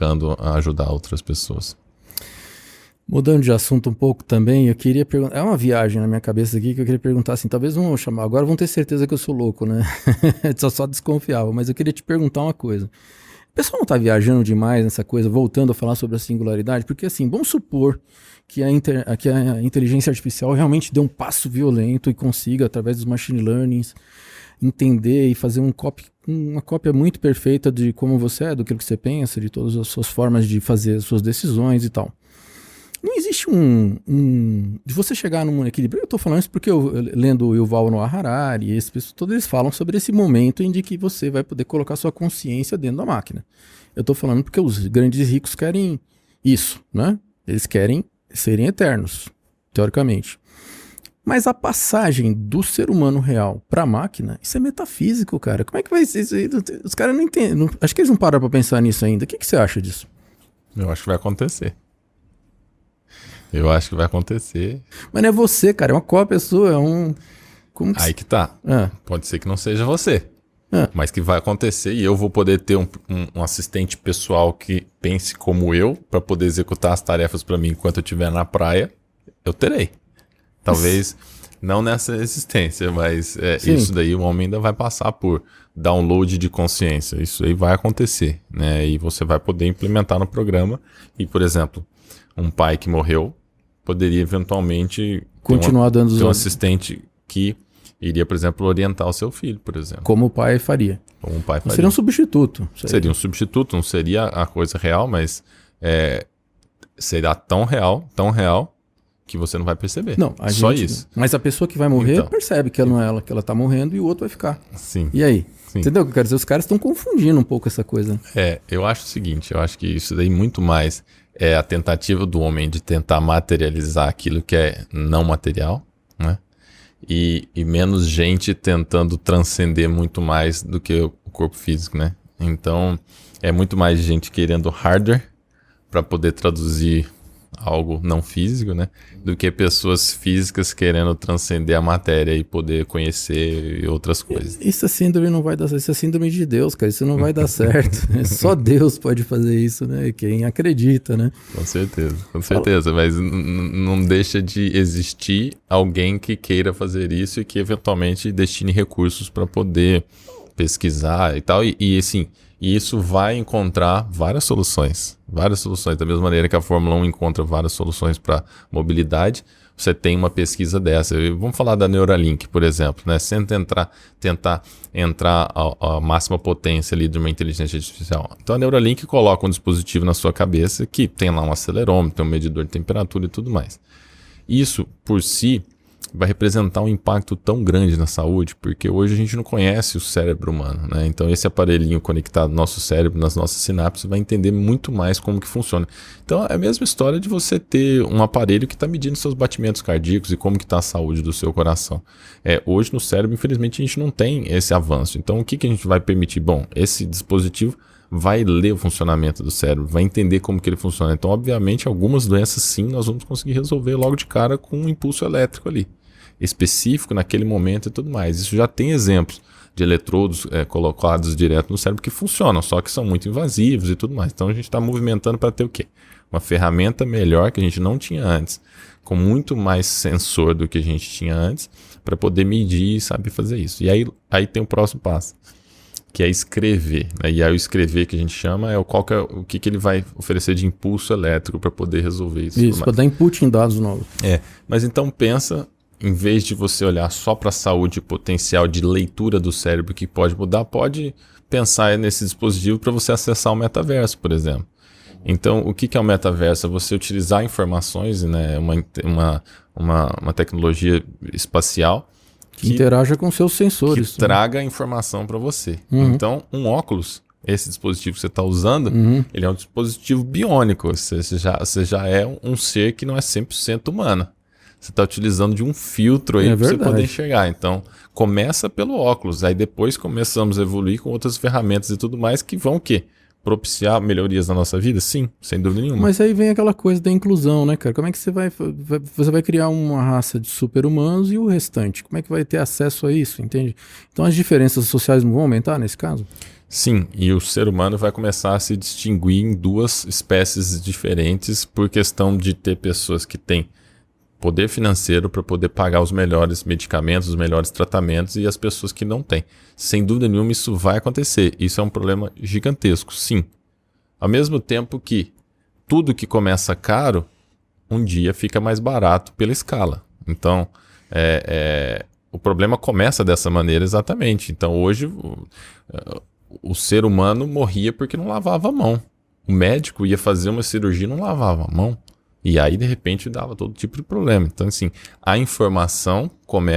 a ajudar outras pessoas. Mudando de assunto um pouco também, eu queria perguntar, é uma viagem na minha cabeça aqui que eu queria perguntar assim, talvez vão chamar, agora vão ter certeza que eu sou louco, né? só desconfiava, mas eu queria te perguntar uma coisa. O pessoal não tá viajando demais nessa coisa, voltando a falar sobre a singularidade? Porque assim, vamos supor que a inteligência artificial realmente dê um passo violento e consiga, através dos machine learnings, entender e fazer uma cópia muito perfeita de como você é, do que você pensa, de todas as suas formas de fazer as suas decisões e tal. Não existe de você chegar num equilíbrio. Eu estou falando isso porque eu lendo o Yuval Noah Harari, todos eles falam sobre esse momento em que você vai poder colocar sua consciência dentro da máquina. Eu estou falando porque os grandes ricos querem isso, né? Eles querem serem eternos, teoricamente. Mas a passagem do ser humano real para a máquina, isso é metafísico, cara. Como é que vai ser isso aí? Os caras não entendem. Acho que eles não param para pensar nisso ainda. O que você acha disso? Eu acho que vai acontecer. Eu acho que vai acontecer. Mas não é você, cara. É uma cópia sua. Aí que tá. Pode ser que não seja você. Mas que vai acontecer e eu vou poder ter um assistente pessoal que pense como eu para poder executar as tarefas para mim enquanto eu estiver na praia. Eu terei. Talvez não nessa existência, mas isso daí o homem ainda vai passar por download de consciência. Isso aí vai acontecer, né? E você vai poder implementar no programa. E, por exemplo, um pai que morreu poderia eventualmente continuar dando ter um assistente que iria, por exemplo, orientar o seu filho, por exemplo. Como o pai faria. Como o pai faria. Seria um substituto. Seria um substituto, não seria a coisa real, mas será tão real, que você não vai perceber. Não, só isso. Mas a pessoa que vai morrer percebe que ela não é ela, que ela tá morrendo e o outro vai ficar. Sim. E aí? Sim. Entendeu o que eu quero dizer? Os caras estão confundindo um pouco essa coisa. Eu acho o seguinte, eu acho que isso daí muito mais é a tentativa do homem de tentar materializar aquilo que é não material, né? E menos gente tentando transcender muito mais do que o corpo físico, né? Então, é muito mais gente querendo hardware para poder traduzir algo não físico, né? Do que pessoas físicas querendo transcender a matéria e poder conhecer outras coisas. Isso é síndrome não vai dar certo. Isso é síndrome de Deus, cara. Isso não vai dar certo. Só Deus pode fazer isso, né? Quem acredita, né? Com certeza. Mas não deixa de existir alguém que queira fazer isso e que eventualmente destine recursos para poder pesquisar e tal. E assim, isso vai encontrar várias soluções. Da mesma maneira que a Fórmula 1 encontra várias soluções para mobilidade, você tem uma pesquisa dessa. Vamos falar da Neuralink, por exemplo, né? Sem tentar entrar a máxima potência ali de uma inteligência artificial. Então a Neuralink coloca um dispositivo na sua cabeça que tem lá um acelerômetro, tem um medidor de temperatura e tudo mais. Isso, por si, vai representar um impacto tão grande na saúde, porque hoje a gente não conhece o cérebro humano, né? Então esse aparelhinho conectado no nosso cérebro, nas nossas sinapses, vai entender muito mais como que funciona. Então é a mesma história de você ter um aparelho que está medindo seus batimentos cardíacos e como que está a saúde do seu coração. Hoje no cérebro, infelizmente, a gente não tem esse avanço. Então o que a gente vai permitir? Bom, esse dispositivo vai ler o funcionamento do cérebro, vai entender como que ele funciona. Então, obviamente, algumas doenças sim, nós vamos conseguir resolver logo de cara com um impulso elétrico ali, específico naquele momento e tudo mais. Isso já tem exemplos de eletrodos colocados direto no cérebro que funcionam, só que são muito invasivos e tudo mais. Então a gente está movimentando para ter o quê? Uma ferramenta melhor que a gente não tinha antes, com muito mais sensor do que a gente tinha antes, para poder medir e saber fazer isso. E aí tem o próximo passo, que é escrever, né? E aí o escrever que a gente chama é o que ele vai oferecer de impulso elétrico para poder resolver isso. Isso, para dar input em dados novos. Mas então pensa, em vez de você olhar só para a saúde potencial de leitura do cérebro que pode mudar, pode pensar nesse dispositivo para você acessar o metaverso, por exemplo. Então, o que é o metaverso? É você utilizar informações, né, uma tecnologia espacial que interaja com seus sensores. Que traga informação para você. Então, um óculos, esse dispositivo que você está usando, ele é um dispositivo biônico. Você já é um ser que não é 100% humano. Você está utilizando de um filtro aí para você poder enxergar. Então, começa pelo óculos. Aí depois começamos a evoluir com outras ferramentas e tudo mais que vão o quê? Propiciar melhorias na nossa vida? Sim, sem dúvida nenhuma. Mas aí vem aquela coisa da inclusão, né, cara? Como é que você vai criar uma raça de super-humanos e o restante? Como é que vai ter acesso a isso, entende? Então as diferenças sociais não vão aumentar nesse caso? Sim, e o ser humano vai começar a se distinguir em duas espécies diferentes por questão de ter pessoas que têm poder financeiro para poder pagar os melhores medicamentos, os melhores tratamentos e as pessoas que não têm. Sem dúvida nenhuma isso vai acontecer. Isso é um problema gigantesco, sim. Ao mesmo tempo que tudo que começa caro, um dia fica mais barato pela escala. Então, o problema começa dessa maneira exatamente. Então, hoje, o ser humano morria porque não lavava a mão. O médico ia fazer uma cirurgia e não lavava a mão. E aí, de repente, dava todo tipo de problema. Então, assim, a informação começa